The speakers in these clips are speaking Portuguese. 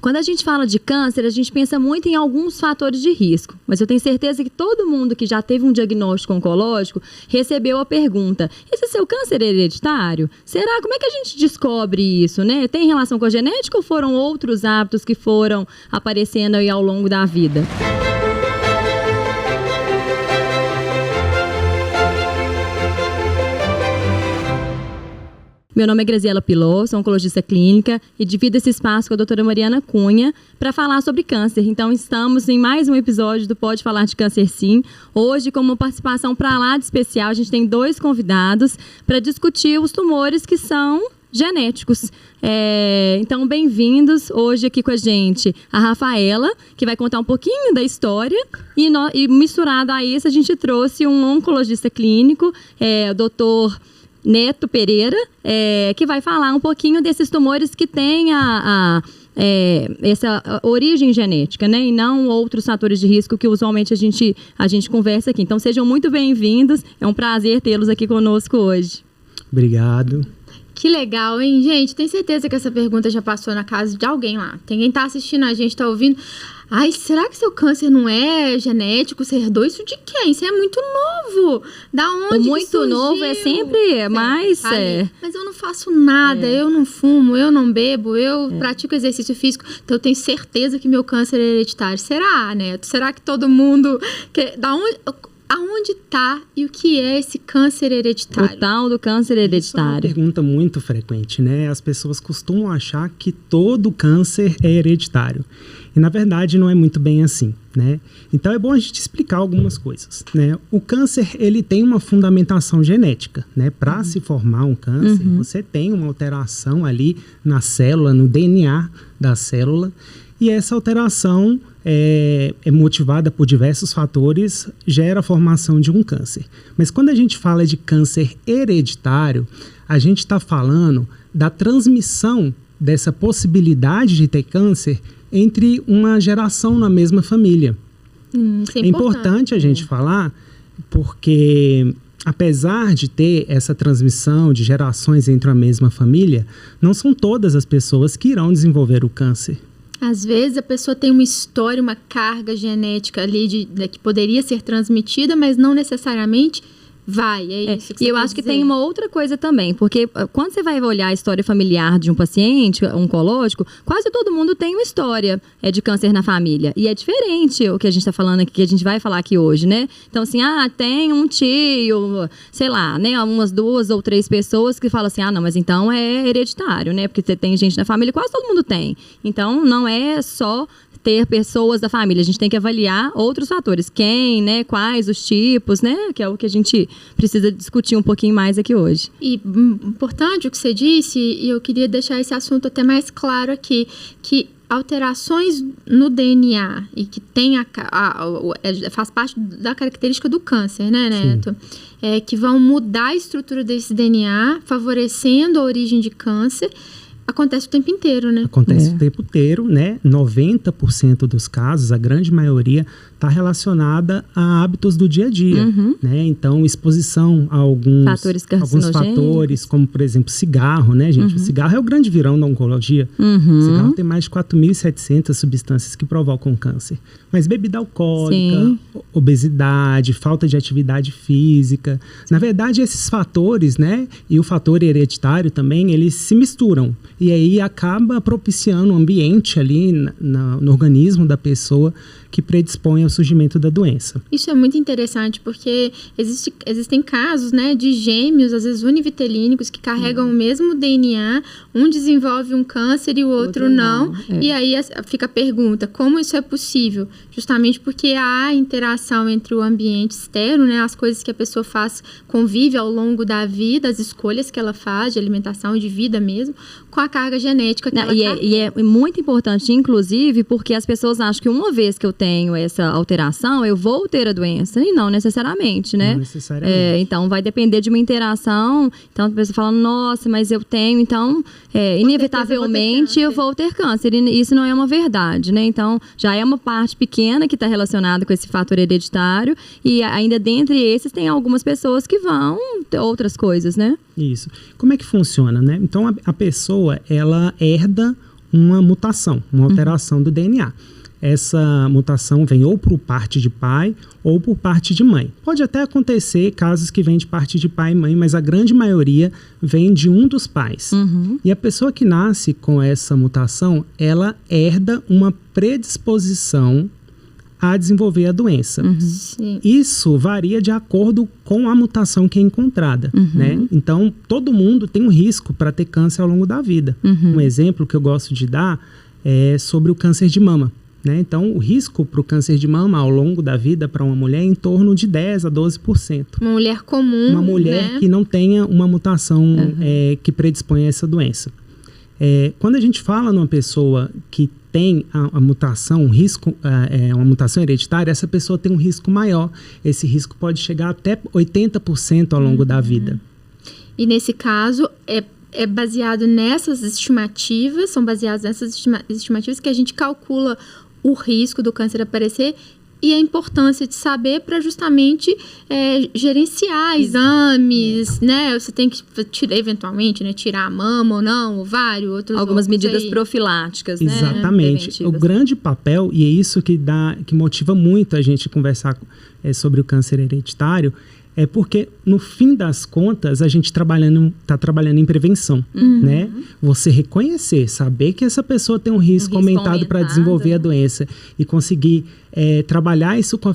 Quando a gente fala de câncer, a gente pensa muito em alguns fatores de risco. Mas eu tenho certeza que todo mundo que já teve um diagnóstico oncológico recebeu a pergunta: esse seu câncer é hereditário? Será? Como é que a gente descobre isso, né? Tem relação com a genética ou foram outros hábitos que foram aparecendo aí ao longo da vida? Meu nome é Graziela Pilot, sou oncologista clínica e divido esse espaço com a doutora Mariana Cunha para falar sobre câncer. Então, estamos em mais um episódio do Pode Falar de Câncer Sim. Hoje, com uma participação para lá de especial, a gente tem 2 convidados para discutir os tumores que são genéticos. Então, bem-vindos hoje aqui com a gente a Rafaela, que vai contar um pouquinho da história, e misturado a isso, a gente trouxe um oncologista clínico, o doutor Neto Pereira, que vai falar um pouquinho desses tumores que têm essa origem genética, né? E não outros fatores de risco que usualmente a gente conversa aqui. Então, sejam muito bem-vindos. É um prazer tê-los aqui conosco hoje. Obrigado. Que legal, hein, gente? Tenho certeza que essa pergunta já passou na casa de alguém lá. Tem quem tá assistindo a gente, tá ouvindo. Ai, será que seu câncer não é genético? Você herdou isso de quem? Isso é muito novo. Da onde muito que surgiu? Novo é sempre mais... Mas eu não faço nada, eu não fumo, eu não bebo, eu pratico exercício físico. Então eu tenho certeza que meu câncer é hereditário. Será, Neto? Será que todo mundo... Aonde está e o que é esse câncer hereditário? O tal do câncer hereditário. Isso é uma pergunta muito frequente, né? As pessoas costumam achar que todo câncer é hereditário. E, na verdade, não é muito bem assim, né? Então, é bom a gente explicar algumas coisas, né? O câncer, ele tem uma fundamentação genética, né? Para se formar um câncer, você tem uma alteração ali na célula, no DNA da célula, e essa alteração é motivada por diversos fatores, gera a formação de um câncer. Mas quando a gente fala de câncer hereditário, a gente está falando da transmissão dessa possibilidade de ter câncer entre uma geração na mesma família. Isso é importante a gente falar, porque apesar de ter essa transmissão de gerações entre a mesma família, não são todas as pessoas que irão desenvolver o câncer. Às vezes a pessoa tem uma história, uma carga genética ali que poderia ser transmitida, mas não necessariamente vai. É isso que você E eu acho que tem uma outra coisa também, porque quando você vai olhar a história familiar de um paciente oncológico, quase todo mundo tem uma história de câncer na família. E é diferente o que a gente está falando aqui, que a gente vai falar aqui hoje, né? Então, assim, tem um tio, sei lá, né? Umas 2 ou 3 pessoas que falam assim, não, mas então é hereditário, né? Porque você tem gente na família, quase todo mundo tem. Então, não é só ter pessoas da família, a gente tem que avaliar outros fatores, quem, né, quais os tipos, né, que é o que a gente precisa discutir um pouquinho mais aqui hoje. E importante o que você disse, e eu queria deixar esse assunto até mais claro aqui, que alterações no DNA e que tem faz parte da característica do câncer, né, Neto? Que vão mudar a estrutura desse DNA, favorecendo a origem de câncer. Acontece o tempo inteiro, né? Acontece o tempo inteiro, né? 90% dos casos, a grande maioria, está relacionada a hábitos do dia a dia, né? Então, exposição a alguns fatores, como, por exemplo, cigarro, né, gente? O cigarro é o grande vilão da oncologia. O cigarro tem mais de 4.700 substâncias que provocam câncer. Mas bebida alcoólica, obesidade, falta de atividade física. Na verdade, esses fatores, né, e o fator hereditário também, eles se misturam. E aí acaba propiciando um ambiente ali no organismo da pessoa que predispõe ao surgimento da doença. Isso é muito interessante, porque existem casos, né, de gêmeos, às vezes univitelínicos, que carregam o mesmo DNA, um desenvolve um câncer e o outro não. E aí fica a pergunta, como isso é possível? Justamente porque há interação entre o ambiente externo, né, as coisas que a pessoa faz, convive ao longo da vida, as escolhas que ela faz de alimentação e de vida mesmo, com a carga genética que ela carrega. E é muito importante, inclusive, porque as pessoas acham que uma vez que eu tenho essa alteração, eu vou ter a doença. E não necessariamente, né? Não necessariamente. Então, vai depender de uma interação. Então, a pessoa fala, nossa, mas eu tenho, então, inevitavelmente eu vou ter câncer. E isso não é uma verdade, né? Então, já é uma parte pequena que está relacionada com esse fator hereditário. E ainda dentre esses, tem algumas pessoas que vão ter outras coisas, né? Isso. Como é que funciona, né? Então, a pessoa, ela herda uma mutação, uma alteração do DNA. Essa mutação vem ou por parte de pai ou por parte de mãe. Pode até acontecer casos que vêm de parte de pai e mãe, mas a grande maioria vem de um dos pais. E a pessoa que nasce com essa mutação, ela herda uma predisposição a desenvolver a doença. Isso varia de acordo com a mutação que é encontrada, né? Então, todo mundo tem um risco para ter câncer ao longo da vida. Um exemplo que eu gosto de dar é sobre o câncer de mama. Né? Então, o risco para o câncer de mama ao longo da vida para uma mulher é em torno de 10% a 12%. Uma mulher comum, uma mulher, né? Que não tenha uma mutação que predispõe a essa doença. Quando a gente fala numa pessoa que tem a mutação, um risco, uma mutação hereditária, essa pessoa tem um risco maior. Esse risco pode chegar até 80% ao longo da vida. E nesse caso, é baseado nessas estimativas, são baseadas nessas estimativas que a gente calcula o risco do câncer aparecer e a importância de saber para justamente gerenciar exames, né? Você tem que eventualmente, né, tirar a mama ou não, ovário, algumas medidas profiláticas, né? Exatamente. O grande papel, e é isso que motiva muito a gente conversar sobre o câncer hereditário, é porque, no fim das contas, a gente está trabalhando em prevenção, né? Você reconhecer, saber que essa pessoa tem um risco aumentado para desenvolver a doença e conseguir trabalhar isso com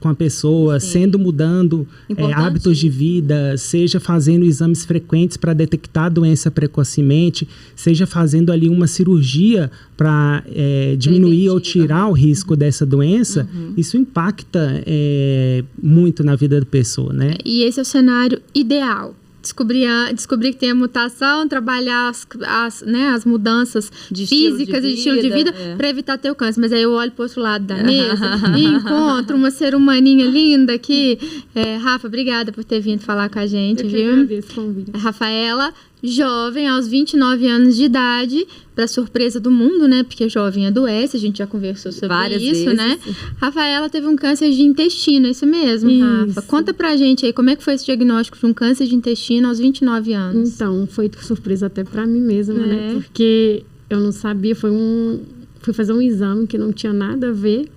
a pessoa, mudando hábitos de vida, seja fazendo exames frequentes para detectar a doença precocemente, seja fazendo ali uma cirurgia para diminuir ou tirar o risco dessa doença, isso impacta muito na vida da pessoa, né? E esse é o cenário ideal. Descobrir que tem a mutação, trabalhar as mudanças físicas e de estilo de vida para evitar ter o câncer. Mas aí eu olho para o outro lado da mesa e encontro uma ser humaninha linda aqui. Rafa, obrigada por ter vindo falar com a gente, viu? Eu agradeço o convite. Rafaela, jovem, aos 29 anos de idade, para surpresa do mundo, né? Porque jovem adoece, a gente já conversou sobre várias isso, vezes, né? Rafaela teve um câncer de intestino, é isso mesmo, Rafa? Conta pra gente aí, como é que foi esse diagnóstico de um câncer de intestino aos 29 anos? Então, foi surpresa até pra mim mesma, né? Porque eu não sabia, fui fazer um exame que não tinha nada a ver.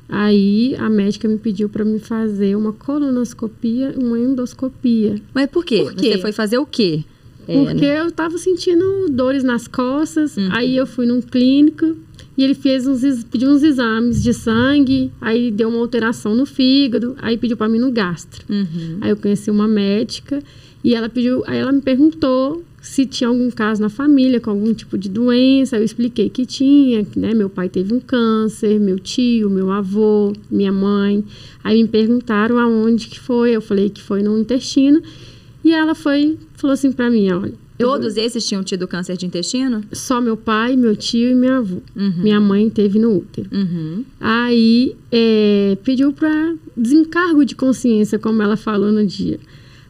Aí a médica me pediu para me fazer uma colonoscopia, uma endoscopia. Mas por quê? Você foi fazer o quê? Porque eu tava sentindo dores nas costas, aí eu fui num clínico e ele pediu uns exames de sangue, aí deu uma alteração no fígado, aí pediu para mim no gastro. Aí eu conheci uma médica e aí ela me perguntou se tinha algum caso na família com algum tipo de doença. Eu expliquei que tinha, né? Meu pai teve um câncer, meu tio, meu avô, minha mãe. Aí me perguntaram aonde que foi, eu falei que foi no intestino. E ela falou assim pra mim, olha... Todos esses tinham tido câncer de intestino? Só meu pai, meu tio e meu avô. Minha mãe teve no útero. Aí pediu pra desencargo de consciência, como ela falou no dia.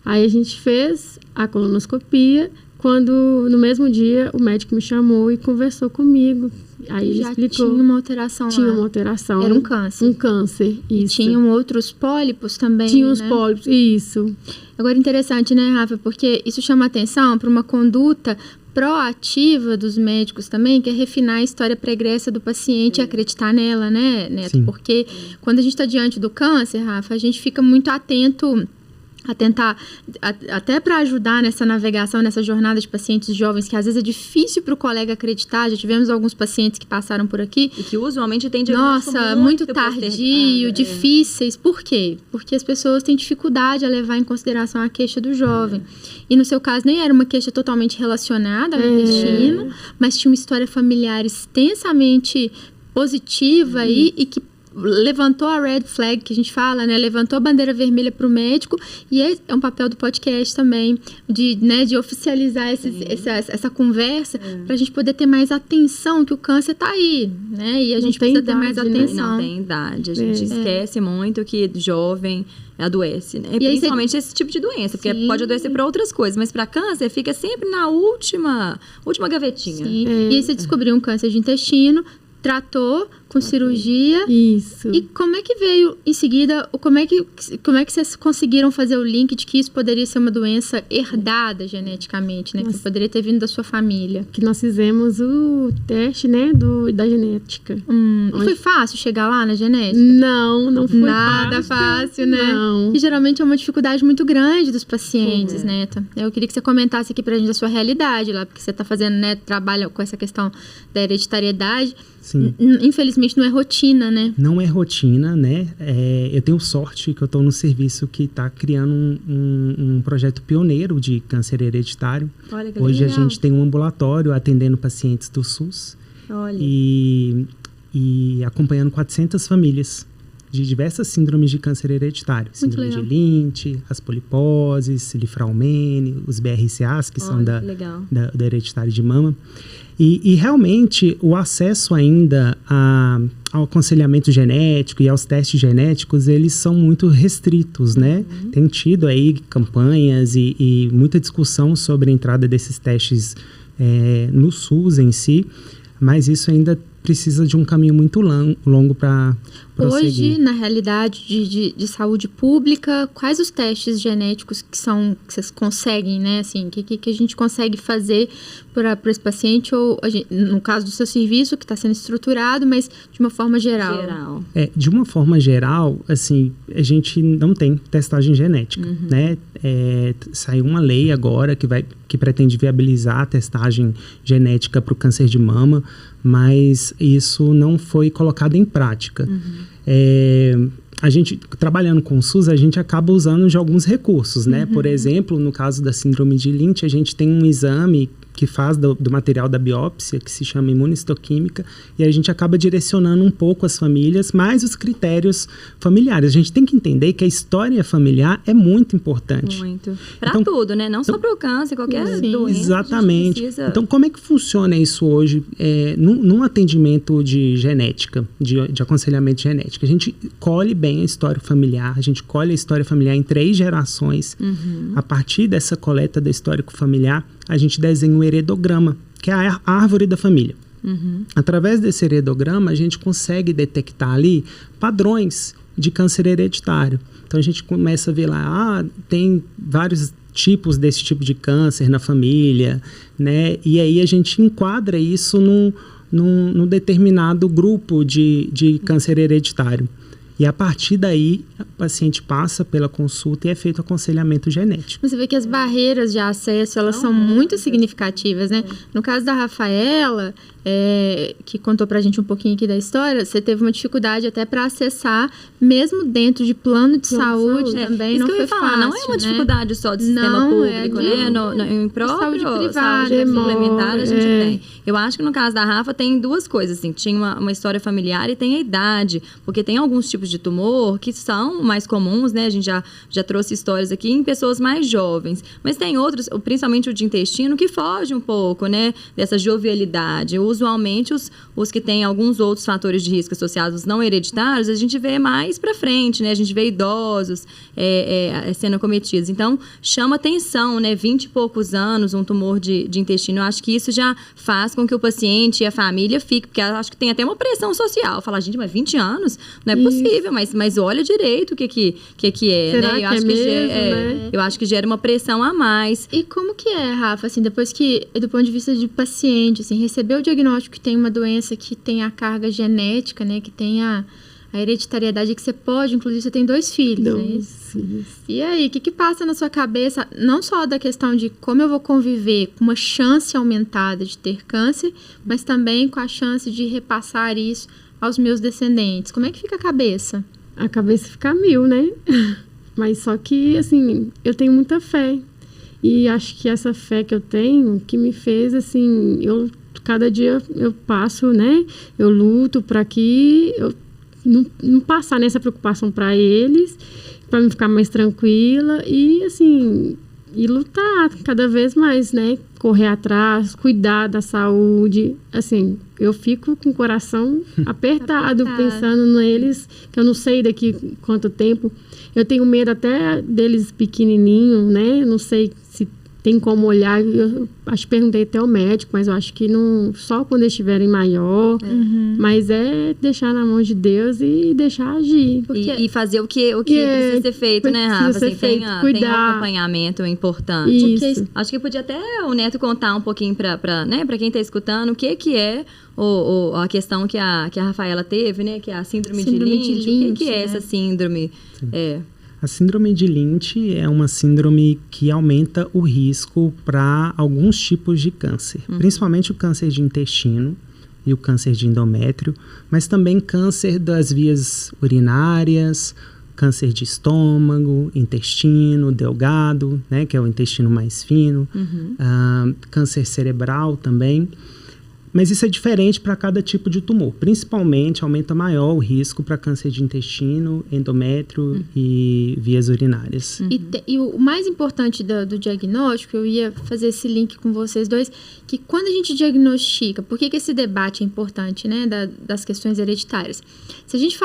Aí a gente fez a colonoscopia. Quando, no mesmo dia, o médico me chamou e conversou comigo. Aí ele explicou. Tinha uma alteração lá. Tinha uma alteração. Era um câncer. Um câncer, isso. E tinham outros pólipos também, Tinha uns pólipos, isso. Agora, interessante, né, Rafa? Porque isso chama atenção para uma conduta proativa dos médicos também, que é refinar a história pregressa do paciente e acreditar nela, né, Neto? Sim. Porque quando a gente está diante do câncer, Rafa, a gente fica muito atento a tentar, até para ajudar nessa navegação, nessa jornada de pacientes jovens, que às vezes é difícil para o colega acreditar. Já tivemos alguns pacientes que passaram por aqui. E que usualmente tem diagnóstico muito tardio, difíceis. Por quê? Porque as pessoas têm dificuldade a levar em consideração a queixa do jovem. E no seu caso nem era uma queixa totalmente relacionada ao intestino, mas tinha uma história familiar extensamente positiva aí, e que levantou a red flag, que a gente fala, né? Levantou a bandeira vermelha para o médico, e é um papel do podcast também, de oficializar essa conversa, para a gente poder ter mais atenção, que o câncer está aí, né? E a gente precisa ter mais atenção. Não tem idade, a gente esquece muito que jovem adoece, né? E principalmente esse tipo de doença, porque pode adoecer para outras coisas, mas para câncer fica sempre na última gavetinha. E aí você descobriu um câncer de intestino, tratou, com cirurgia. Isso. E como é que veio em seguida, como é que vocês conseguiram fazer o link de que isso poderia ser uma doença herdada geneticamente, né? Que poderia ter vindo da sua família? Que nós fizemos o teste, né, da genética. E foi fácil chegar lá na genética? Não foi nada fácil, né? Não. E geralmente é uma dificuldade muito grande dos pacientes, né? Eu queria que você comentasse aqui pra gente a sua realidade lá, porque você tá fazendo, né, trabalha com essa questão da hereditariedade. Sim. Infelizmente não é rotina, né? Não é rotina, né? Eu tenho sorte que eu estou no serviço que está criando um projeto pioneiro de câncer hereditário. Olha que Hoje legal. a gente tem um ambulatório atendendo pacientes do SUS. Olha. E acompanhando 400 famílias de diversas síndromes de câncer hereditário. Síndrome de Lynch, as poliposes, Li-Fraumeni, os BRCAs, que são da hereditário de mama. E realmente o acesso ainda ao aconselhamento genético e aos testes genéticos, eles são muito restritos, né? Tem tido aí campanhas e muita discussão sobre a entrada desses testes no SUS em si, mas isso ainda precisa de um caminho muito longo para prosseguir. Hoje, na realidade de saúde pública, quais os testes genéticos que vocês conseguem, né? Assim, que a gente consegue fazer para esse paciente, ou no caso do seu serviço, que está sendo estruturado, mas de uma forma geral? De uma forma geral, assim, a gente não tem testagem genética, né? Saiu uma lei agora que pretende viabilizar a testagem genética para o câncer de mama, mas isso não foi colocado em prática. A gente, trabalhando com o SUS, a gente acaba usando de alguns recursos, né? Por exemplo, no caso da síndrome de Lynch, a gente tem um exame que faz do material da biópsia, que se chama imunistoquímica, e a gente acaba direcionando um pouco as famílias, mais os critérios familiares. A gente tem que entender que a história familiar é muito importante. Muito. Para tudo, né? Não só para o câncer, qualquer doença. Exatamente. Então, como é que funciona isso hoje num atendimento de genética, de aconselhamento genético? A gente colhe bem a história familiar, a gente colhe a história familiar em 3 gerações. A partir dessa coleta do histórico familiar, a gente desenha um heredograma, que é a árvore da família. Através desse heredograma, a gente consegue detectar ali padrões de câncer hereditário. Então, a gente começa a ver lá, tem vários tipos desse tipo de câncer na família, né? E aí a gente enquadra isso num determinado grupo de câncer hereditário. E a partir daí, o paciente passa pela consulta e é feito aconselhamento genético. Você vê que as barreiras de acesso, elas são muito significativas, né? No caso da Rafaela, que contou pra gente um pouquinho aqui da história, você teve uma dificuldade até para acessar, mesmo dentro de plano de saúde também, não foi fácil, não é uma dificuldade só do sistema público, né? Em próprio saúde privada, suplementar, a gente tem. Eu acho que no caso da Rafa tem 2 coisas, assim, tinha uma história familiar e tem a idade, porque tem alguns tipos de tumor que são mais comuns, né? A gente já trouxe histórias aqui em pessoas mais jovens, mas tem outros, principalmente o de intestino, que foge um pouco, né? Dessa jovialidade. Usualmente, os que têm alguns outros fatores de risco associados não hereditários, a gente vê mais pra frente, né? A gente vê idosos sendo acometidos. Então, chama atenção, né? 20 e poucos anos, um tumor de intestino. Eu acho que isso já faz com que o paciente e a família fiquem, porque eu acho que tem até uma pressão social. Falar, gente, mas 20 anos? Não é possível, mas olha direito o que é, Será né? que é mesmo, né? Eu acho que gera uma pressão a mais. E como que é, Rafa, assim, depois que, do ponto de vista de paciente, assim, recebeu o diagnóstico que tem uma doença que tem a carga genética, né, que tem a hereditariedade, que você pode, inclusive você tem 2 filhos, né? Filhos. E aí, o que passa na sua cabeça, não só da questão de como eu vou conviver com uma chance aumentada de ter câncer, mas também com a chance de repassar isso aos meus descendentes? Como é que fica a cabeça? A cabeça fica a 1000, né? Mas só que, assim, eu tenho muita fé. E acho que essa fé que eu tenho, que me fez, assim, cada dia eu passo, né? Eu luto para que eu não passar nessa preocupação para eles, para me ficar mais tranquila e, assim, e lutar cada vez mais, né? Correr atrás, cuidar da saúde. Assim, eu fico com o coração apertado pensando neles, que eu não sei daqui quanto tempo. Eu tenho medo até deles pequenininhos, né? Eu não sei se tem como olhar, eu acho que perguntei até ao médico, mas eu acho que não, só quando eles estiverem maior, mas é deixar na mão de Deus e deixar agir. E fazer o que precisa ser feito, né, Rafa? Assim, tem um acompanhamento importante. Isso. Acho que podia até o Neto contar um pouquinho para quem está escutando o que é a questão que a Rafaela teve, né? Que é a síndrome de Lynch. O que é essa síndrome? A síndrome de Lynch é uma síndrome que aumenta o risco para alguns tipos de câncer, principalmente o câncer de intestino e o câncer de endométrio, mas também câncer das vias urinárias, câncer de estômago, intestino delgado, né, que é o intestino mais fino, câncer cerebral também. Mas isso é diferente para cada tipo de tumor. Principalmente, aumenta maior o risco para câncer de intestino, endométrio e vias urinárias. E o mais importante do diagnóstico, eu ia fazer esse link com vocês dois, que quando a gente diagnostica, por que esse debate é importante, né, das questões hereditárias? Se a gente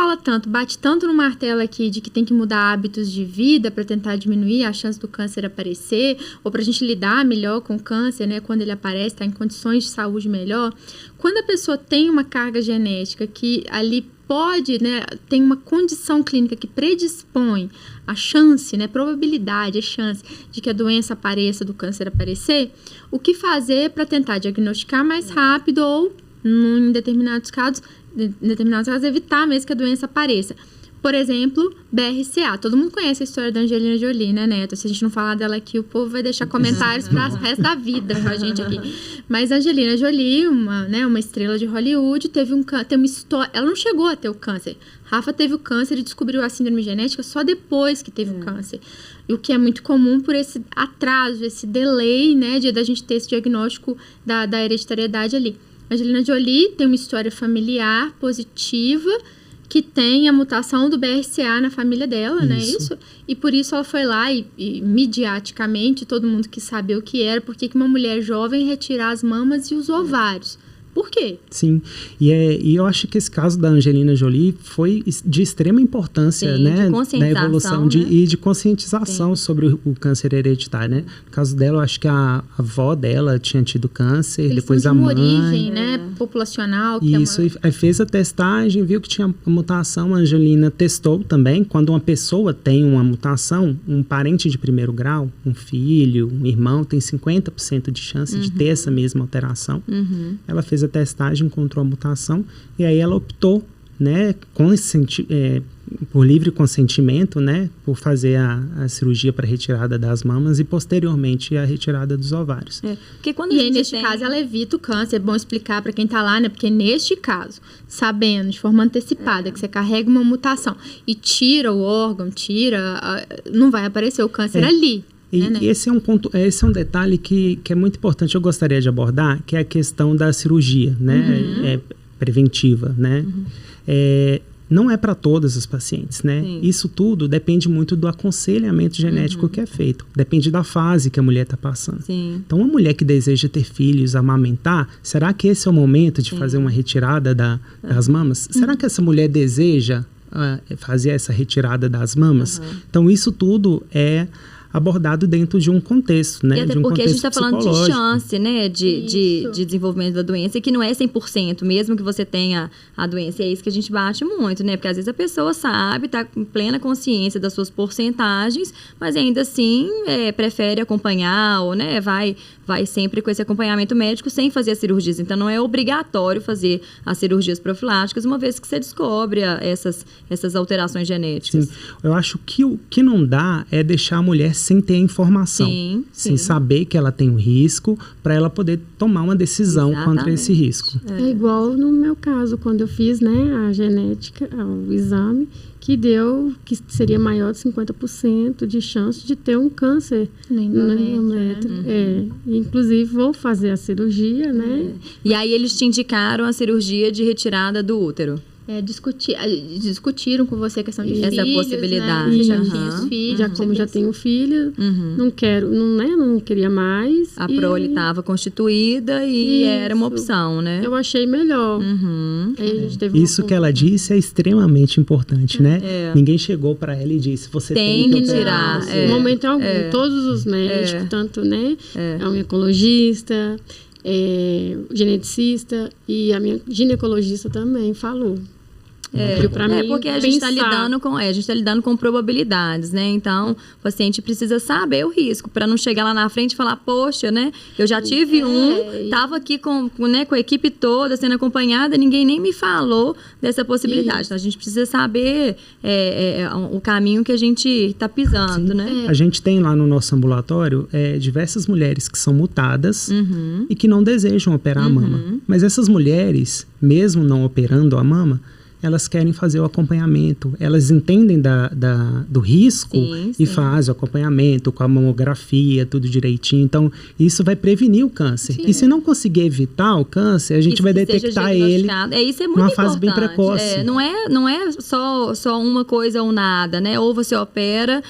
bate tanto no martelo aqui de que tem que mudar hábitos de vida para tentar diminuir a chance do câncer aparecer, ou para a gente lidar melhor com o câncer, né, quando ele aparece, está em condições de saúde melhor. Quando a pessoa tem uma carga genética que ali pode, né, tem uma condição clínica que predispõe a chance, né, probabilidade, a chance de que a doença apareça, do câncer aparecer, o que fazer para tentar diagnosticar mais rápido ou, em determinados casos, evitar mesmo que a doença apareça. Por exemplo, BRCA. Todo mundo conhece a história da Angelina Jolie, né, Neto? Se a gente não falar dela aqui, o povo vai deixar comentários para o resto da vida com a gente aqui. Mas a Angelina Jolie, uma estrela de Hollywood, teve uma história... Ela não chegou a ter o câncer. Rafa teve o câncer e descobriu a síndrome genética só depois que teve o câncer. E o que é muito comum por esse atraso, esse delay, né, da gente ter esse diagnóstico da hereditariedade ali. A Angelina Jolie tem uma história familiar positiva, que tem a mutação do BRCA na família dela, né? Isso. E por isso ela foi lá e midiaticamente, todo mundo quis saber o que era, por que uma mulher jovem retirar as mamas e os ovários. Por quê? Sim, e eu acho que esse caso da Angelina Jolie foi de extrema importância, sim, né, na evolução né? E de conscientização sobre o câncer hereditário, né? No caso dela, eu acho que a avó dela tinha tido câncer, eles depois são a de mãe. origem, né, populacional. Que isso, aí fez a testagem, viu que tinha mutação, a Angelina testou também. Quando uma pessoa tem uma mutação, um parente de primeiro grau, um filho, um irmão, tem 50% de chance de ter essa mesma alteração. Ela fez a testagem, encontrou a mutação e aí ela optou, né, por livre consentimento, né, por fazer a cirurgia para retirada das mamas e posteriormente a retirada dos ovários. Porque quando e aí, neste caso, ela evita o câncer. É bom explicar para quem está lá, né, porque neste caso, sabendo de forma antecipada que você carrega uma mutação e tira o órgão, não vai aparecer o câncer ali. E esse é um ponto, esse é um detalhe que é muito importante, eu gostaria de abordar, que é a questão da cirurgia, né, preventiva, né. Não é para todas as pacientes, né. Isso tudo depende muito do aconselhamento genético que é feito, depende da fase que a mulher está passando. Então, uma mulher que deseja ter filhos, amamentar, será que esse é o momento de fazer uma retirada das mamas? Será que essa mulher deseja fazer essa retirada das mamas? Então, isso tudo é abordado dentro de um contexto, né? E até de um porque a gente está falando de psicológico. chance, né? De desenvolvimento da doença, e que não é 100%, mesmo que você tenha a doença. E é isso que a gente bate muito, né? Porque às vezes a pessoa sabe, está com plena consciência das suas porcentagens, mas ainda assim prefere acompanhar, ou, né, vai sempre com esse acompanhamento médico sem fazer as cirurgias. Então, não é obrigatório fazer as cirurgias profiláticas, uma vez que você descobre essas alterações genéticas. Sim. Eu acho que o que não dá é deixar a mulher sem ter a informação, sem saber que ela tem um risco, para ela poder tomar uma decisão contra esse risco. É igual no meu caso, quando eu fiz, né, a genética, o exame, que deu que seria maior de 50% de chance de ter um câncer no endométrio. Inclusive, vou fazer a cirurgia, né? E aí eles te indicaram a cirurgia de retirada do útero? discutiram com você a questão de essa filhos, possibilidade. Né? Você já tinha os filhos. Já tenho filho, não quero, não queria mais. A prole estava constituída e era uma opção, né? Eu achei melhor. Aí a gente teve Isso que ela disse é extremamente importante, né? Ninguém chegou para ela e disse, você tem que tirar. No momento algum, todos os médicos, tanto, né? A oncologista, geneticista e a minha ginecologista também falou. Porque a gente está lidando com probabilidades, né? Então, o paciente precisa saber o risco para não chegar lá na frente e falar, poxa, né? Eu já tive estava aqui com a equipe toda sendo acompanhada, ninguém nem me falou dessa possibilidade. Então, a gente precisa saber o caminho que a gente está pisando, né? A gente tem lá no nosso ambulatório diversas mulheres que são mutadas e que não desejam operar a mama. Mas essas mulheres, mesmo não operando a mama, elas querem fazer o acompanhamento, elas entendem do risco e fazem o acompanhamento com a mamografia, tudo direitinho. Então, isso vai prevenir o câncer. E se não conseguir evitar o câncer, a gente vai detectar ele isso é muito numa fase bem precoce. Não é só uma coisa ou nada, né? Ou você opera,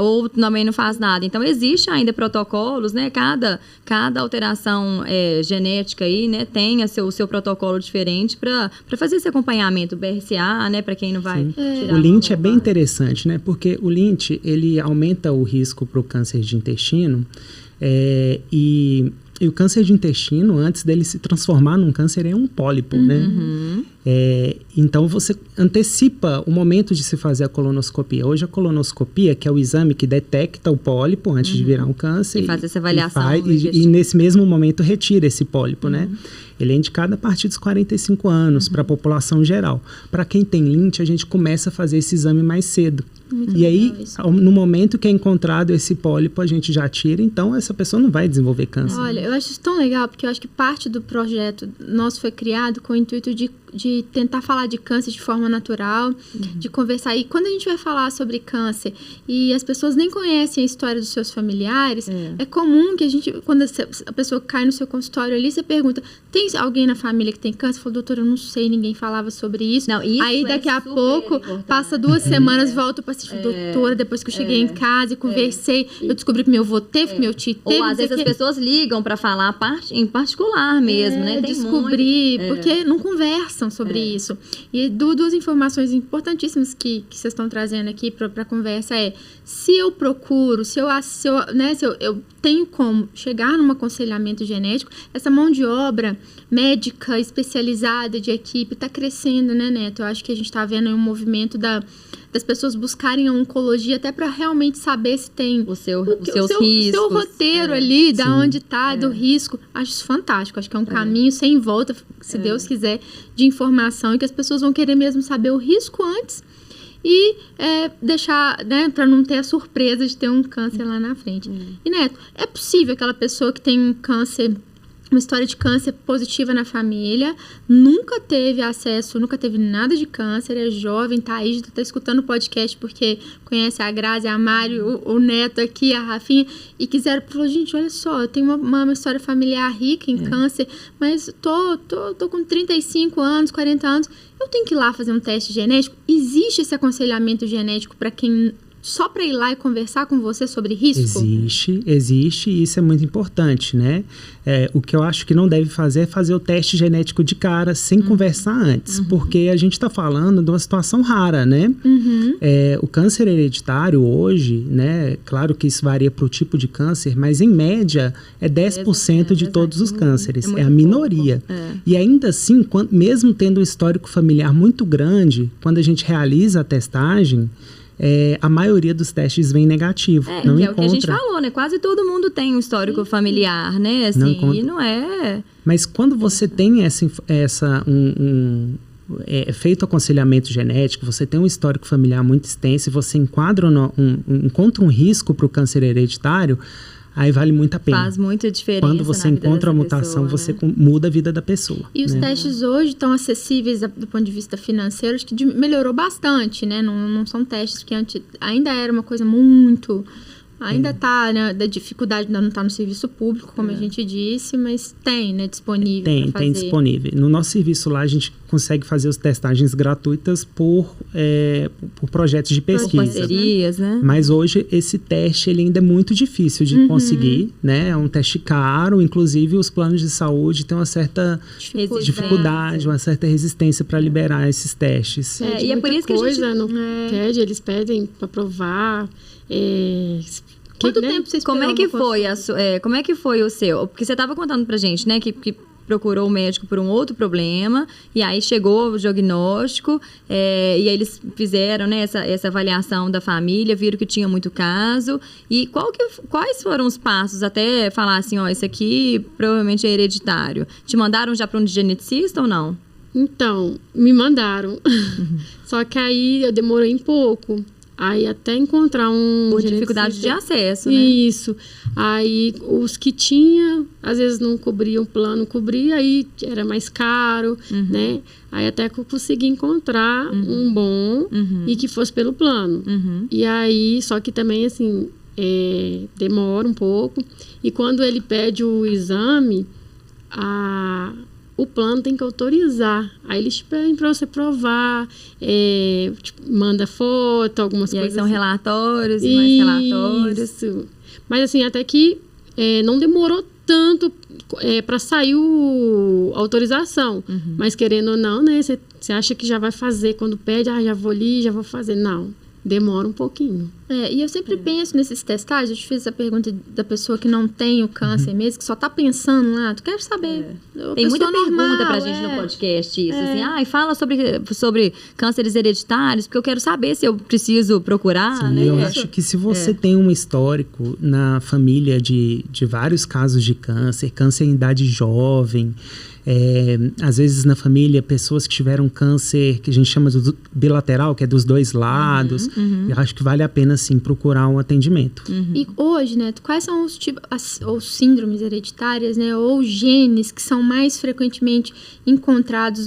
ou também não faz nada. Então, existe ainda protocolos, né? Cada alteração genética aí, né? Tem o seu protocolo diferente para fazer esse acompanhamento BRCA, né, para quem não vai tirar. O Lynch é bem interessante, né, porque o Lynch, ele aumenta o risco para o câncer de intestino e o câncer de intestino, antes dele se transformar num câncer, é um pólipo, né? Então, você antecipa o momento de se fazer a colonoscopia. Hoje, a colonoscopia, que é o exame que detecta o pólipo antes de virar um câncer. E faz essa avaliação. E nesse mesmo momento, retira esse pólipo, né? Ele é indicado a partir dos 45 anos para a população geral. Para quem tem Lynch, a gente começa a fazer esse exame mais cedo. E aí, no momento que é encontrado esse pólipo, a gente já tira, então essa pessoa não vai desenvolver câncer. Olha, eu acho isso tão legal, porque eu acho que parte do projeto nosso foi criado com o intuito de tentar falar de câncer de forma natural, de conversar. E quando a gente vai falar sobre câncer e as pessoas nem conhecem a história dos seus familiares, é comum que quando a pessoa cai no seu consultório ali, você pergunta, tem alguém na família que tem câncer? Fala, doutora, eu não sei, ninguém falava sobre isso. Não, isso aí daqui a pouco, passa 2 semanas, volta para assistir doutora, depois que eu cheguei em casa e conversei, eu descobri que meu avô teve, que meu tio teve. Ou às vezes as pessoas ligam para falar em particular mesmo, né? Tem descobrir, porque não conversam sobre isso. E duas informações importantíssimas que vocês estão trazendo aqui para a conversa se eu procuro, se eu tenho como chegar num aconselhamento genético, essa mão de obra médica especializada de equipe está crescendo, né, Neto? Eu acho que a gente está vendo aí um movimento das pessoas buscarem a oncologia até para realmente saber se tem os seus riscos. Seu roteiro ali, da onde está, do risco. Acho isso fantástico. Acho que é um caminho sem volta, se Deus quiser, de informação e que as pessoas vão querer mesmo saber o risco antes e deixar, né, para não ter a surpresa de ter um câncer lá na frente. E, Neto, é possível aquela pessoa que tem um câncer, uma história de câncer positiva na família, nunca teve acesso, nunca teve nada de câncer, é jovem, tá aí, tá escutando o podcast porque conhece a Grazi, a Mário, o Neto aqui, a Rafinha, e falou, gente, olha só, eu tenho uma história familiar rica em câncer, mas tô com 35 anos, 40 anos, eu tenho que ir lá fazer um teste genético? Existe esse aconselhamento genético para quem... Só para ir lá e conversar com você sobre risco? Existe e isso é muito importante, né? O que eu acho que não deve fazer é fazer o teste genético de cara sem conversar antes, porque a gente está falando de uma situação rara, né? O câncer hereditário hoje, né? Claro que isso varia para o tipo de câncer, mas em média é 10% de todos os cânceres, é a minoria. E ainda assim, mesmo tendo um histórico familiar muito grande, quando a gente realiza a testagem, a maioria dos testes vem negativo. Não que encontra. É o que a gente falou, né? Quase todo mundo tem um histórico familiar, né? Assim, e não é... Mas quando você tem feito aconselhamento genético, você tem um histórico familiar muito extenso e você encontra um risco para o câncer hereditário, aí vale muito a pena. Faz muita diferença. Quando você encontra a mutação, você muda a vida da pessoa. E os testes hoje estão acessíveis do ponto de vista financeiro, acho que melhorou bastante, né? Não são testes que antes ainda era uma coisa muito, Ainda está, né, da dificuldade de não estar no serviço público, como a gente disse, mas tem, né, disponível para fazer. Tem disponível. No nosso serviço lá, a gente consegue fazer as testagens gratuitas por projetos de pesquisa. Por parcerias, né? Mas hoje, esse teste ele ainda é muito difícil de conseguir, né? É um teste caro, inclusive os planos de saúde têm uma certa dificuldade, uma certa resistência para liberar esses testes. E é por isso que a gente... no TED, eles pedem para provar... Quanto tempo vocês como é que foi o seu? Porque você estava contando pra gente, né, que procurou o médico por um outro problema, e aí chegou o diagnóstico, e aí eles fizeram, né, essa avaliação da família, viram que tinha muito caso, e quais foram os passos até falar assim, ó, isso aqui provavelmente é hereditário? Te mandaram já para um geneticista ou não? Então, me mandaram, só que aí eu demorei um pouco. Aí até encontrar um... Por dificuldade de acesso, né? Isso. Aí os que tinha, às vezes não cobriam o plano, cobria, aí era mais caro, né? Aí até que eu consegui encontrar um bom e que fosse pelo plano. E aí, só que também, assim, demora um pouco. E quando ele pede o exame, o plano tem que autorizar. Aí eles pedem para você provar, manda foto, algumas coisas. E aí são assim. relatórios e mais relatórios. Isso. Mas assim, até que não demorou tanto para sair a autorização. Mas querendo ou não, né? Você acha que já vai fazer quando pede, já vou ali, já vou fazer. Não. Demora um pouquinho. E eu sempre penso nesses testagens, eu te fiz essa pergunta da pessoa que não tem o câncer mesmo, que só tá pensando lá, tu quer saber. Tem muita pergunta pra gente no podcast, isso, assim, fala sobre cânceres hereditários, porque eu quero saber se eu preciso procurar, Sim, né? Eu acho que se você tem um histórico na família de vários casos de câncer em idade jovem, às vezes na família, pessoas que tiveram câncer que a gente chama de bilateral, que é dos dois lados, eu acho que vale a pena, sim, procurar um atendimento. E hoje, né, quais são os tipos, ou síndromes hereditárias, né, ou genes que são mais frequentemente encontrados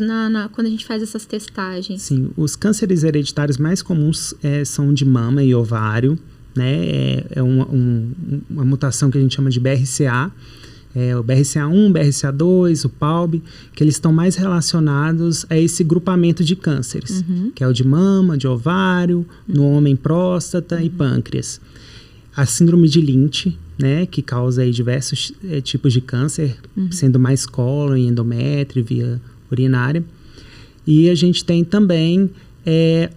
quando a gente faz essas testagens? Sim, os cânceres hereditários mais comuns são de mama e ovário, né, uma mutação que a gente chama de BRCA, o BRCA1, BRCA2, o PALB, que eles estão mais relacionados a esse grupamento de cânceres, que é o de mama, de ovário, no homem próstata e pâncreas. A síndrome de Lynch, né, que causa aí diversos tipos de câncer, sendo mais cólon e endométrio, via urinária. E a gente tem também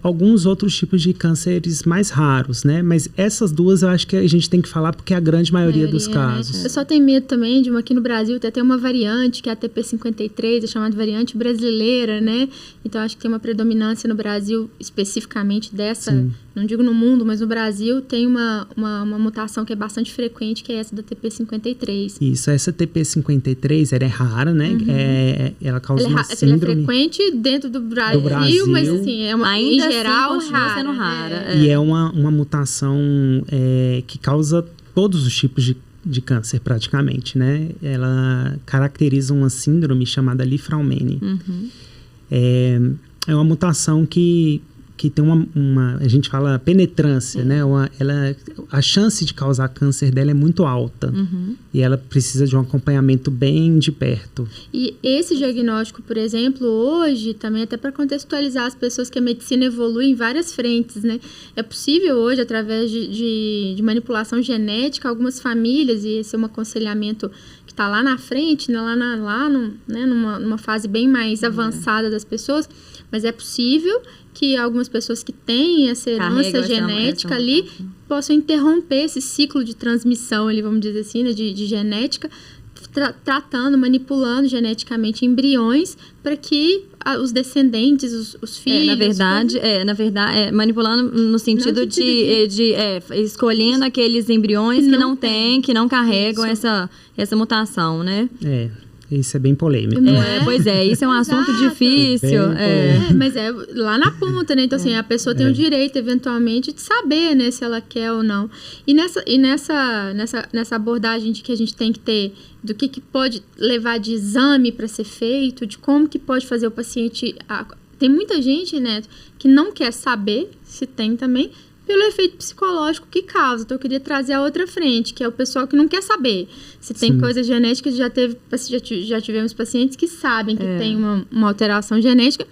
alguns outros tipos de cânceres mais raros, né? Mas essas duas eu acho que a gente tem que falar porque é a grande maioria dos casos. Né? Eu só tenho medo também de aqui no Brasil tem até uma variante, que é a TP53, é chamada variante brasileira, né? Então acho que tem uma predominância no Brasil especificamente dessa, não digo no mundo, mas no Brasil tem uma mutação que é bastante frequente, que é essa da TP53. Isso, essa TP53, ela é rara, né? Ela causa uma síndrome... Ela é frequente dentro do Brasil, mas assim, ainda em geral, assim, continua sendo rara. E é uma mutação que causa todos os tipos de câncer, praticamente, né? Ela caracteriza uma síndrome chamada Li-Fraumeni. É uma mutação que tem a gente fala penetrância, né? A chance de causar câncer dela é muito alta. E ela precisa de um acompanhamento bem de perto. E esse diagnóstico, por exemplo, hoje, também até para contextualizar as pessoas, que a medicina evolui em várias frentes, né? É possível hoje, através de manipulação genética, algumas famílias, e esse é um aconselhamento que está lá na frente, né? Numa fase bem mais avançada das pessoas, mas é possível que algumas pessoas que têm essa herança genética ali possam interromper esse ciclo de transmissão, ali, vamos dizer assim, né, de genética, tratando, manipulando geneticamente embriões para que os descendentes, os filhos... Na verdade, manipulando no sentido de escolhendo aqueles embriões que não têm, que não carregam essa mutação, né? Isso é bem polêmico. Pois é, isso é um assunto difícil. Mas é lá na ponta, né? Então, assim, a pessoa tem o direito, eventualmente, de saber, né, se ela quer ou não. E nessa abordagem que a gente tem que ter do que pode levar de exame para ser feito, de como que pode fazer o paciente... Tem muita gente, né, que não quer saber se tem também, pelo efeito psicológico que causa. Então, eu queria trazer a outra frente, que é o pessoal que não quer saber se tem coisas genéticas. Já tivemos pacientes que sabem que tem uma alteração genética,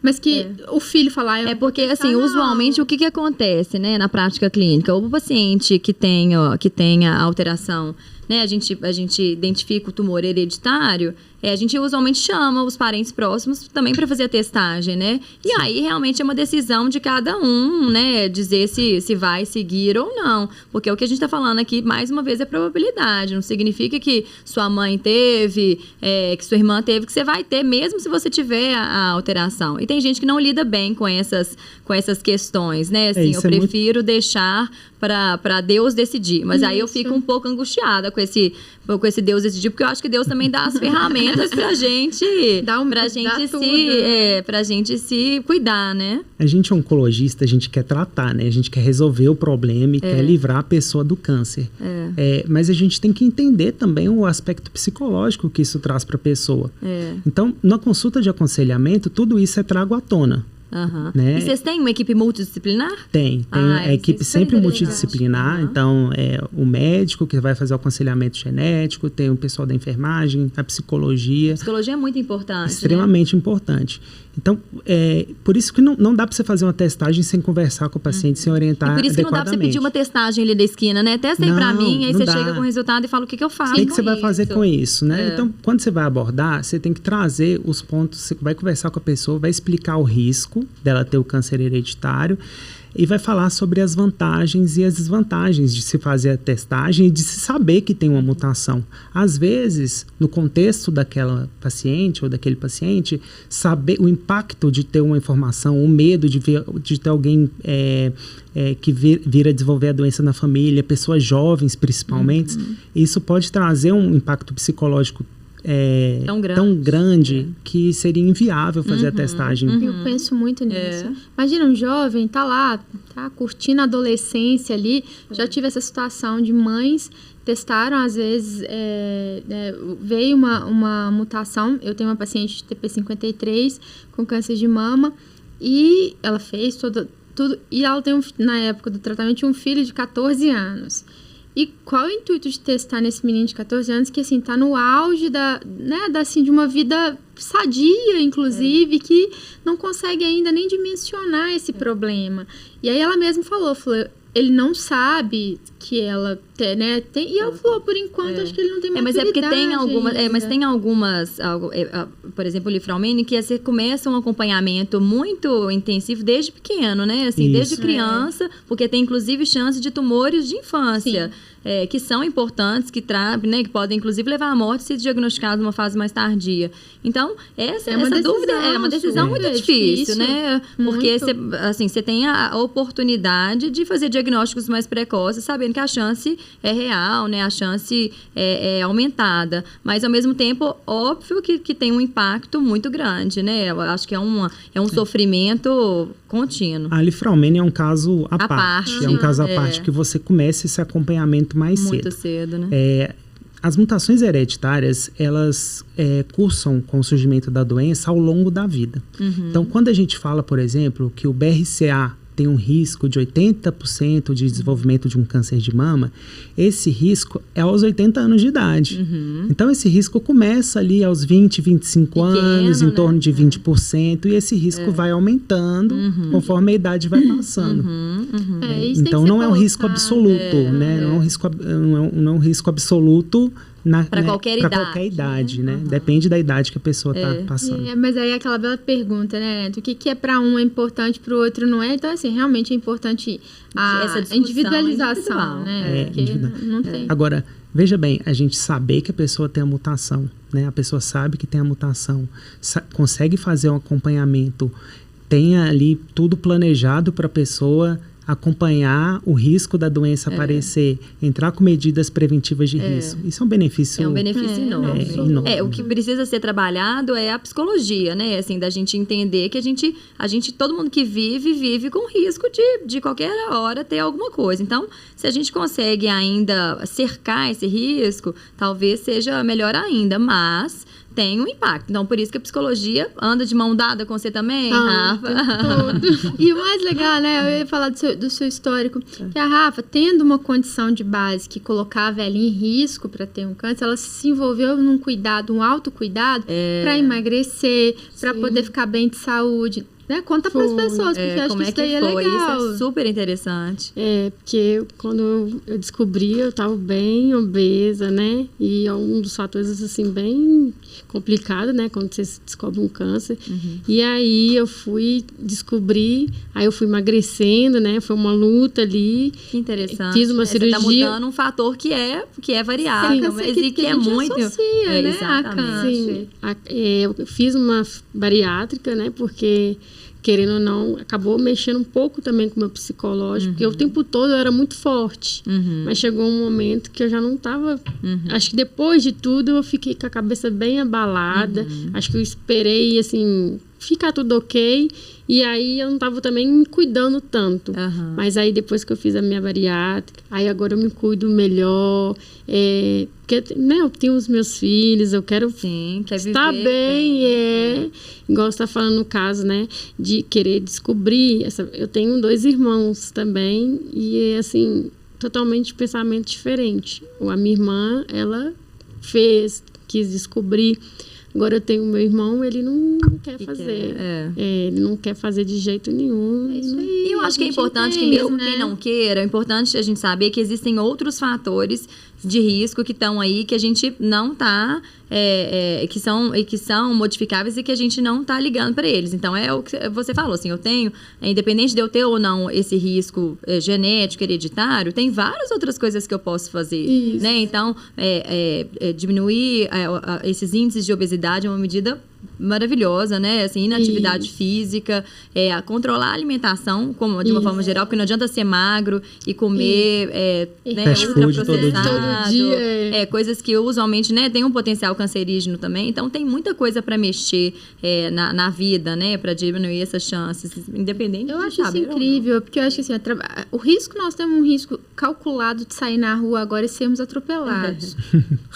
mas que o filho falar... É porque, assim, usualmente, o que acontece, né, na prática clínica? O paciente que tenha alteração, né, a gente identifica o tumor hereditário, a gente usualmente chama os parentes próximos também para fazer a testagem, né? E aí, realmente, é uma decisão de cada um, né? Dizer se vai seguir ou não. Porque o que a gente está falando aqui, mais uma vez, é probabilidade. Não significa que sua mãe teve, que sua irmã teve, que você vai ter, mesmo se você tiver a alteração. E tem gente que não lida bem com essas questões, né? Assim, eu prefiro deixar para Deus decidir. Mas aí eu fico um pouco angustiada com esse Deus decidir, porque eu acho que Deus também dá as ferramentas pra gente se cuidar, né? A gente é oncologista, a gente quer tratar, né? A gente quer resolver o problema e quer livrar a pessoa do câncer. Mas a gente tem que entender também o aspecto psicológico que isso traz para a pessoa. Então, na consulta de aconselhamento, tudo isso é trago à tona. Né? E vocês têm uma equipe multidisciplinar? Tem a equipe sempre multidisciplinar. Então, o médico que vai fazer o aconselhamento genético, tem o pessoal da enfermagem, a psicologia. A psicologia é muito importante. Extremamente importante. Então, por isso que não dá para você fazer uma testagem sem conversar com o paciente, sem orientar adequadamente. E por isso que não dá para você pedir uma testagem ali da esquina, né? Testa aí para mim, aí você chega com o resultado e fala o que eu faço. O que você vai fazer com isso, né? Então, quando você vai abordar, você tem que trazer os pontos, você vai conversar com a pessoa, vai explicar o risco dela ter o câncer hereditário e vai falar sobre as vantagens e as desvantagens de se fazer a testagem e de se saber que tem uma mutação. Às vezes, no contexto daquela paciente ou daquele paciente, saber o impacto de ter uma informação, o medo de ter alguém que vir a desenvolver a doença na família, pessoas jovens principalmente, isso pode trazer um impacto psicológico tão grande que seria inviável fazer a testagem. Eu penso muito nisso. Imagina um jovem, tá lá, tá curtindo a adolescência ali. Já tive essa situação de mães testaram, às vezes veio uma mutação. Eu tenho uma paciente de TP53 com câncer de mama e ela fez tudo e ela tem na época do tratamento tinha um filho de 14 anos. E qual é o intuito de testar nesse menino de 14 anos que, assim, tá no auge de uma vida sadia, inclusive, que não consegue ainda nem dimensionar esse problema. E aí ela mesma falou, ele não sabe que ela tem, e ela falou, por enquanto, acho que ele não tem maturidade. Mas é porque tem algumas, mas tem algumas, por exemplo, o Lifraumene, que você começa um acompanhamento muito intensivo desde pequeno, né? Assim, desde criança, porque tem inclusive chance de tumores de infância. Que são importantes, que podem inclusive levar à morte se diagnosticados numa fase mais tardia. Então, essa dúvida é uma decisão muito difícil, né? Porque você tem a oportunidade de fazer diagnósticos mais precoces, sabendo que a chance é real, né? A chance é aumentada. Mas, ao mesmo tempo, óbvio que tem um impacto muito grande, né? Eu acho que é um sofrimento contínuo. A Lifraumene é um caso à parte. É um caso à parte que você começa esse acompanhamento mais cedo. Muito cedo, né? As mutações hereditárias, elas cursam com o surgimento da doença ao longo da vida. Então, quando a gente fala, por exemplo, que o BRCA tem um risco de 80% de desenvolvimento de um câncer de mama, esse risco é aos 80 anos de idade. Então, esse risco começa ali aos 20, 25 anos, em torno de 20%, e esse risco vai aumentando conforme a idade vai passando. Então, não é um risco absoluto, né? Não é um risco absoluto para qualquer idade, né? Depende da idade que a pessoa está passando. Mas aí é aquela bela pergunta, né, Neto? O que é para um é importante, para o outro não é? Então, assim, realmente é importante essa individualização, né? Não tem. Agora, veja bem, a gente saber que a pessoa tem a mutação, né? A pessoa sabe que tem a mutação, consegue fazer um acompanhamento, tem ali tudo planejado para a pessoa acompanhar o risco da doença aparecer, entrar com medidas preventivas de risco. Isso é um benefício. É um benefício enorme. O que precisa ser trabalhado é a psicologia, né? Assim, da gente entender que a gente todo mundo que vive com risco de qualquer hora ter alguma coisa. Então, se a gente consegue ainda cercar esse risco, talvez seja melhor ainda, mas tem um impacto. Então, por isso que a psicologia anda de mão dada com você também, Rafa. E o mais legal, né? Eu ia falar do seu histórico, que a Rafa, tendo uma condição de base que colocava ela em risco para ter um câncer, ela se envolveu num cuidado, um autocuidado, para emagrecer, para poder ficar bem de saúde. Né? Conta para as pessoas, porque acho que isso daí é legal. Isso é super interessante. Porque quando eu descobri, eu estava bem obesa, né? E é um dos fatores, assim, bem complicado, né? Quando você descobre um câncer. E aí eu fui descobrir, aí eu fui emagrecendo, né? Foi uma luta ali. Que interessante. Fiz uma cirurgia. Você tá mudando um fator que é variável, mas que é muito... Associa, né? Exatamente. Eu fiz uma bariátrica, né? Porque... querendo ou não, acabou mexendo um pouco também com o meu psicológico, porque o tempo todo eu era muito forte. Mas chegou um momento que eu já não estava... Acho que depois de tudo eu fiquei com a cabeça bem abalada. Acho que eu esperei, assim, ficar tudo ok. E aí eu não estava também me cuidando tanto. Mas aí depois que eu fiz a minha bariátrica, aí agora eu me cuido melhor. Porque, né, eu tenho os meus filhos, eu quero estar bem. Igual você está falando no caso, né, de querer descobrir. Eu tenho 2 irmãos também e é assim, totalmente pensamento diferente. A minha irmã, ela quis descobrir. Agora eu tenho meu irmão, ele não quer fazer. Ele não quer fazer de jeito nenhum. E eu acho que é importante que mesmo quem não queira, é importante a gente saber que existem outros fatores de risco que estão aí, que a gente não está, que são modificáveis e que a gente não está ligando para eles. Então, é o que você falou, assim, eu tenho, independente de eu ter ou não esse risco genético, hereditário, tem várias outras coisas que eu posso fazer, né? Então, diminuir esses índices de obesidade é uma medida maravilhosa, né? Assim, inatividade física, controlar a alimentação de uma forma geral, porque não adianta ser magro e comer ultraprocessado, coisas que usualmente, né, tem um potencial cancerígeno também. Então, tem muita coisa para mexer na vida, né, para diminuir essas chances, independente. Eu acho isso incrível, porque eu acho que assim, o risco, nós temos um risco calculado de sair na rua agora e sermos atropelados.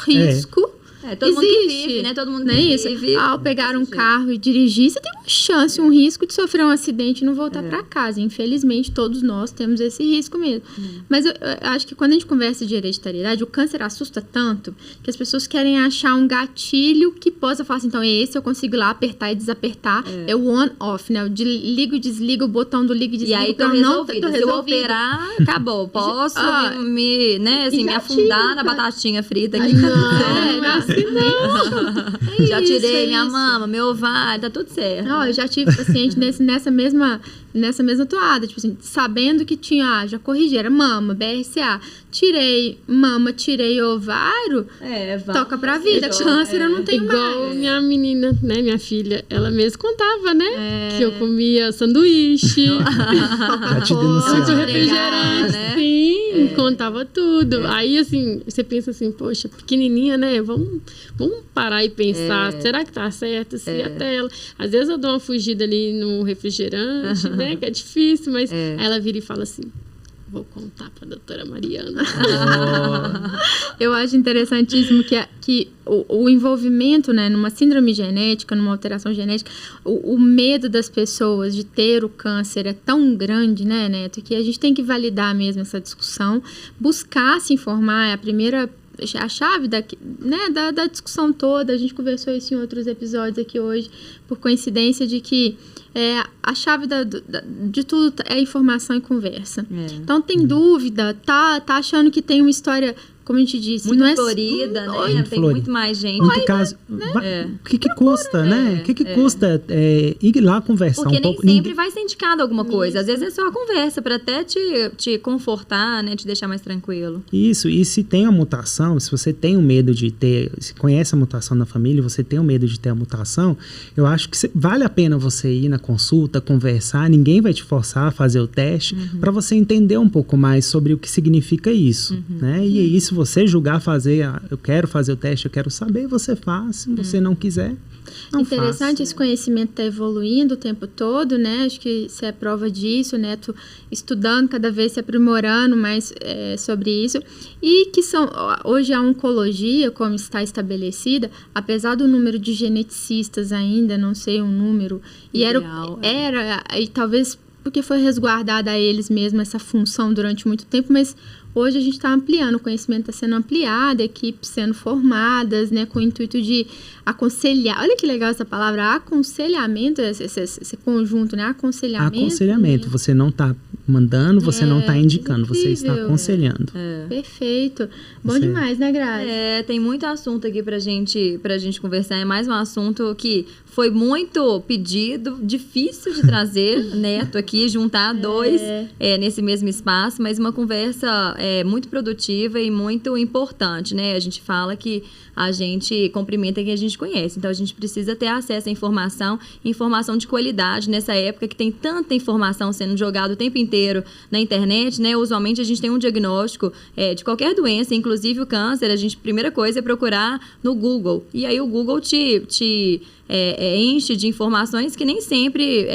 Risco. Todo mundo que vive, né? Todo mundo que vive. Ao pegar um carro e dirigir, você tem uma chance, um risco de sofrer um acidente e não voltar para casa. Infelizmente, todos nós temos esse risco mesmo. Mas eu acho que quando a gente conversa de hereditariedade, o câncer assusta tanto que as pessoas querem achar um gatilho que possa falar assim, então esse eu consigo ir lá apertar e desapertar. É o on-off, né? Eu ligo e desligo, o botão do ligo e desligo. E aí tô resolvida. Se eu operar, acabou. Posso me afundar na batatinha frita aqui. Não. Já tirei minha mama, meu ovário, tá tudo certo. Não, eu já tive paciente nessa mesma toada, tipo assim, sabendo que tinha, já corrigi, era mama, BRCA. Tirei mama, tirei ovário, toca pra vida. Câncer eu não tenho mais. Igual minha menina, né, minha filha, ela mesma contava, né, que eu comia sanduíche, refrigerante, né? Sim, contava tudo. Aí, assim, você pensa assim, poxa, pequenininha, né, vamos parar e pensar, será que tá certo? Se até ela... Às vezes eu dou uma fugida ali no refrigerante, né, que é difícil, mas aí ela vira e fala assim, vou contar para a doutora Mariana. Eu acho interessantíssimo que o envolvimento, né, numa síndrome genética, numa alteração genética, o medo das pessoas de ter o câncer é tão grande, né, Neto, que a gente tem que validar mesmo essa discussão, buscar se informar, é a chave da discussão toda. A gente conversou isso em outros episódios aqui hoje, por coincidência de que a chave de tudo é informação e conversa. Então, tem dúvida, tá achando que tem uma história, como a gente disse, muito não florida, né? Tem muito mais gente. Muito caso, o que custa, né? O que custa ir lá conversar porque um pouco? Nem sempre vai ser indicado alguma coisa. Às vezes é só a conversa para até te confortar, né? Te deixar mais tranquilo. Isso, e se tem a mutação, se você tem o medo de ter, se conhece a mutação na família, você tem o medo de ter a mutação, eu acho que vale a pena você ir na consulta, conversar, ninguém vai te forçar a fazer o teste, para você entender um pouco mais sobre o que significa isso, né? E aí, se você julgar fazer, eu quero fazer o teste, eu quero saber, você faz. Se você não quiser, não Interessante, faça. esse conhecimento está evoluindo o tempo todo, né? Acho que você é prova disso, né? Tu estudando, cada vez se aprimorando mais sobre isso. E que hoje a oncologia, como está estabelecida, apesar do número de geneticistas ainda, não sei um número, e e talvez porque foi resguardada a eles mesmos essa função durante muito tempo, mas hoje a gente está ampliando, o conhecimento está sendo ampliado, equipes sendo formadas, né, com o intuito de aconselhar. Olha que legal essa palavra, aconselhamento, esse conjunto, né? Aconselhamento. Aconselhamento, você não está mandando, você não está indicando, você está aconselhando. Perfeito. Bom demais, né, Grazi? Tem muito assunto aqui pra gente conversar. É mais um assunto que foi muito pedido, difícil de trazer, Neto, aqui, juntar dois nesse mesmo espaço, mas uma conversa muito produtiva e muito importante, né? A gente fala que a gente cumprimenta quem a gente conhece, então a gente precisa ter acesso à informação de qualidade nessa época que tem tanta informação sendo jogada o tempo inteiro na internet, né? Usualmente a gente tem um diagnóstico de qualquer doença, inclusive o câncer, primeira coisa é procurar no Google, e aí o Google te enche de informações que nem sempre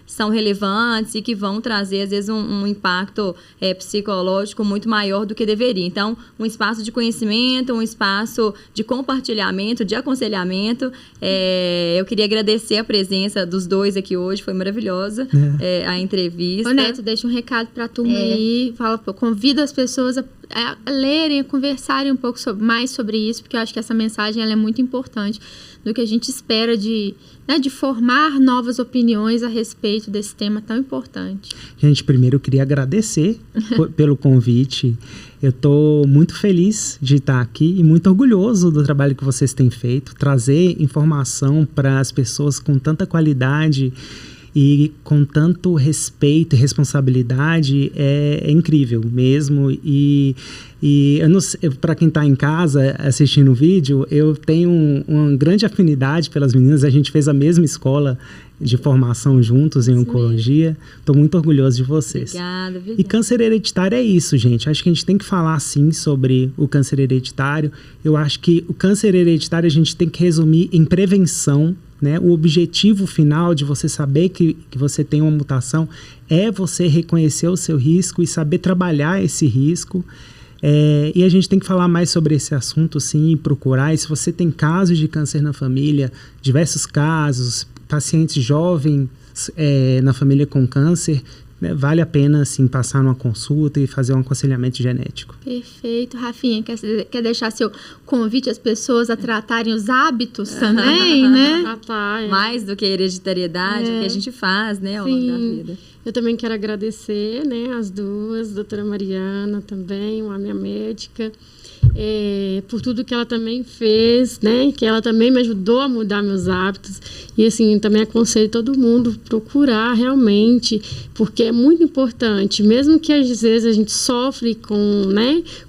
são relevantes e que vão trazer, às vezes, um impacto psicológico muito maior do que deveria. Então, um espaço de conhecimento, um espaço de compartilhamento, de aconselhamento. Eu queria agradecer a presença dos dois aqui hoje, foi maravilhosa a entrevista. Ô, Neto, deixa um recado para a turma aí, convida as pessoas a lerem, a conversarem um pouco mais sobre isso, porque eu acho que essa mensagem ela é muito importante do que a gente espera de formar novas opiniões a respeito desse tema tão importante. Gente, primeiro eu queria agradecer pelo convite. Eu estou muito feliz de estar aqui e muito orgulhoso do trabalho que vocês têm feito. Trazer informação para as pessoas com tanta qualidade e com tanto respeito e responsabilidade é incrível mesmo. E para quem está em casa assistindo o vídeo, eu tenho uma grande afinidade pelas meninas. A gente fez a mesma escola de formação juntos em oncologia. Estou muito orgulhoso de vocês. Obrigada. E câncer hereditário é isso, gente. Acho que a gente tem que falar, sim, sobre o câncer hereditário. Eu acho que o câncer hereditário a gente tem que resumir em prevenção, né? O objetivo final de você saber que você tem uma mutação é você reconhecer o seu risco e saber trabalhar esse risco. E a gente tem que falar mais sobre esse assunto, sim, procurar. E se você tem casos de câncer na família, diversos casos, pacientes jovens na família com câncer, né, vale a pena, assim, passar numa consulta e fazer um aconselhamento genético. Perfeito. Rafinha, quer deixar seu convite às pessoas a tratarem os hábitos também, né? Mais do que a hereditariedade, o que a gente faz, né, ao longo da vida. Eu também quero agradecer, né, as duas, a doutora Mariana também, a minha médica, por tudo que ela também fez, né, que ela também me ajudou a mudar meus hábitos. E assim, também aconselho todo mundo procurar realmente, porque é muito importante, mesmo que às vezes a gente sofre com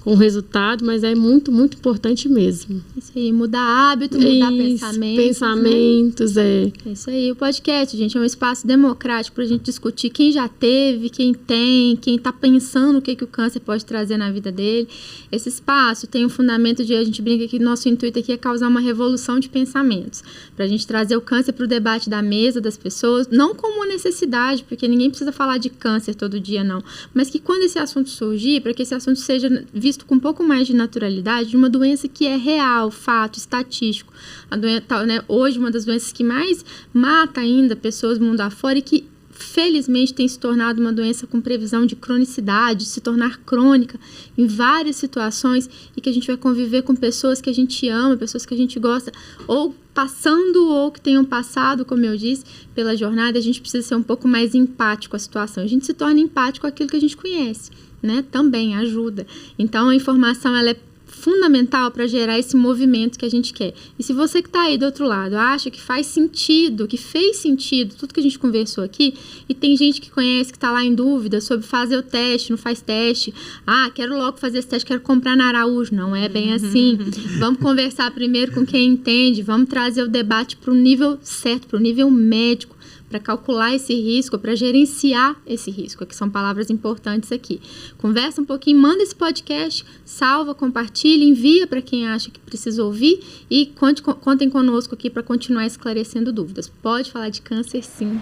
o resultado, mas é muito, muito importante mesmo. Isso aí, mudar hábito, mudar pensamentos. É isso aí, o podcast, gente, é um espaço democrático para a gente discutir quem já teve, quem tem, quem está pensando o que o câncer pode trazer na vida dele. Esse espaço tem um fundamento de, a gente brinca que nosso intuito aqui é causar uma revolução de pensamentos, para a gente trazer o câncer para o debate da mesa das pessoas, não como uma necessidade, porque ninguém precisa falar de câncer todo dia, não, mas que quando esse assunto surgir, para que esse assunto seja visto com um pouco mais de naturalidade, de uma doença que é real, fato, estatístico. A doença, né, hoje, uma das doenças que mais mata ainda pessoas mundo afora e que felizmente tem se tornado uma doença com previsão de cronicidade, de se tornar crônica em várias situações, e que a gente vai conviver com pessoas que a gente ama, pessoas que a gente gosta, ou passando ou que tenham passado, como eu disse, pela jornada. A gente precisa ser um pouco mais empático com a situação. A gente se torna empático com aquilo que a gente conhece, né? Também ajuda. Então, a informação, ela é fundamental para gerar esse movimento que a gente quer. E se você que está aí do outro lado acha que faz sentido, que fez sentido tudo que a gente conversou aqui, e tem gente que conhece, que está lá em dúvida sobre fazer o teste, não faz teste, quero logo fazer esse teste, quero comprar na Araújo, não é bem assim. Vamos conversar primeiro com quem entende, vamos trazer o debate para o nível certo, para o nível médico, para calcular esse risco, para gerenciar esse risco, que são palavras importantes aqui. Conversa um pouquinho, manda esse podcast, salva, compartilha, envia para quem acha que precisa ouvir e contem conosco aqui para continuar esclarecendo dúvidas. Pode falar de câncer, sim.